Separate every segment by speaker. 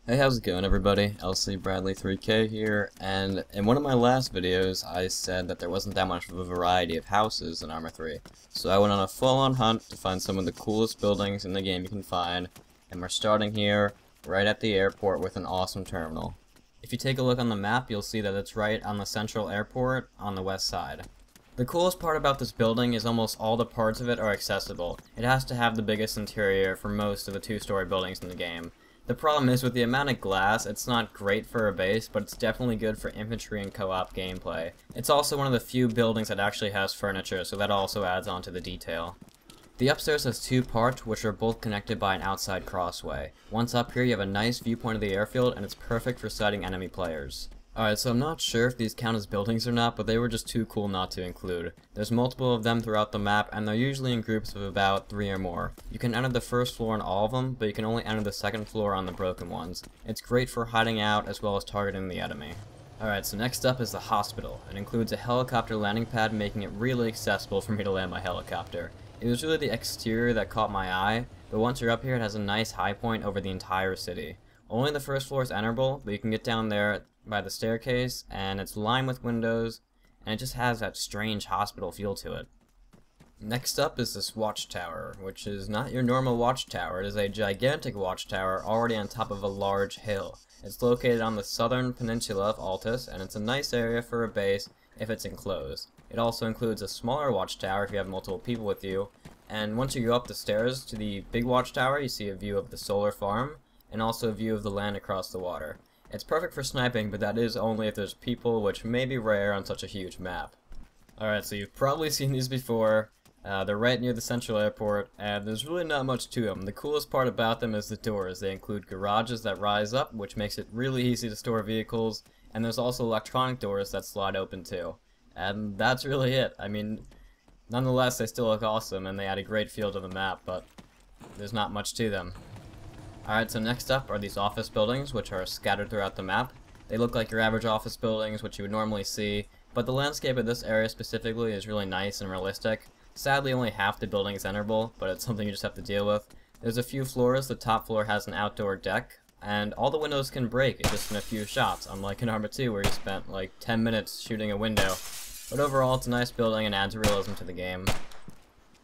Speaker 1: Hey, how's it going everybody? LC Bradley 3K here, and in one of my last videos I said that there wasn't that much of a variety of houses in Arma 3. So I went on a full-on hunt to find some of the coolest buildings in the game you can find, and we're starting here, right at the airport with an awesome terminal. If you take a look on the map, you'll see that it's right on the central airport on the west side. The coolest part about this building is almost all the parts of it are accessible. It has to have the biggest interior for most of the two-story buildings in the game. The problem is with the amount of glass, it's not great for a base, but it's definitely good for infantry and co-op gameplay. It's also one of the few buildings that actually has furniture, so that also adds on to the detail. The upstairs has two parts, which are both connected by an outside crossway. Once up here, you have a nice viewpoint of the airfield, and it's perfect for sighting enemy players. Alright, so I'm not sure if these count as buildings or not, but they were just too cool not to include. There's multiple of them throughout the map, and they're usually in groups of about 3 or more. You can enter the first floor on all of them, but you can only enter the second floor on the broken ones. It's great for hiding out as well as targeting the enemy. Alright, so next up is the hospital. It includes a helicopter landing pad, making it really accessible for me to land my helicopter. It was really the exterior that caught my eye, but once you're up here it has a nice high point over the entire city. Only the first floor is enterable, but you can get down there by the staircase, and it's lined with windows, and it just has that strange hospital feel to it. Next up is this Watchtower, which is not your normal watchtower. It is a gigantic watchtower already on top of a large hill. It's located on the southern peninsula of Altis, and it's a nice area for a base if it's enclosed. It also includes a smaller watchtower if you have multiple people with you, and once you go up the stairs to the big watchtower, you see a view of the solar farm, and also a view of the land across the water. It's perfect for sniping, but that is only if there's people, which may be rare on such a huge map. Alright, so you've probably seen these before. They're right near the central airport, and there's really not much to them. The coolest part about them is the doors. They include garages that rise up, which makes it really easy to store vehicles, and there's also electronic doors that slide open too. And that's really it. I mean, nonetheless, they still look awesome, and they add a great feel to the map, but there's not much to them. Alright, so next up are these office buildings, which are scattered throughout the map. They look like your average office buildings, which you would normally see, but the landscape of this area specifically is really nice and realistic. Sadly, only half the building is enterable, but it's something you just have to deal with. There's a few floors. The top floor has an outdoor deck, and all the windows can break just in a few shots, unlike in Arma 2 where you spent like 10 minutes shooting a window. But overall, it's a nice building and adds realism to the game.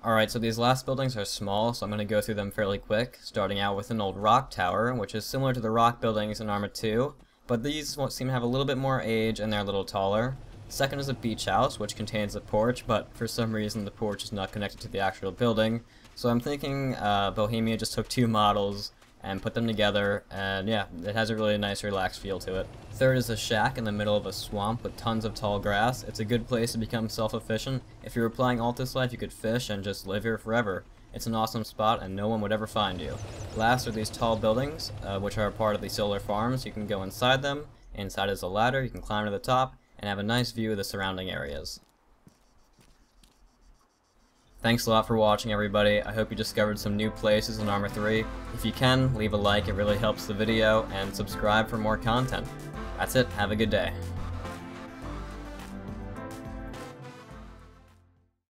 Speaker 1: Alright, so these last buildings are small, so I'm going to go through them fairly quick, starting out with an old rock tower, which is similar to the rock buildings in Arma 2, but these seem to have a little bit more age and they're a little taller. Second is a beach house, which contains a porch, but for some reason the porch is not connected to the actual building, so I'm thinking Bohemia just took two models and put them together, and yeah, it has a really nice relaxed feel to it. Third is a shack in the middle of a swamp with tons of tall grass. It's a good place to become self-efficient. If you were playing Altis life, you could fish and just live here forever. It's an awesome spot and no one would ever find you. Last are these tall buildings, which are part of the solar farms. You can go inside them. Inside is a ladder, you can climb to the top, and have a nice view of the surrounding areas. Thanks a lot for watching everybody. I hope you discovered some new places in Arma 3. If you can, leave a like, it really helps the video, and subscribe for more content. That's it, have a good day.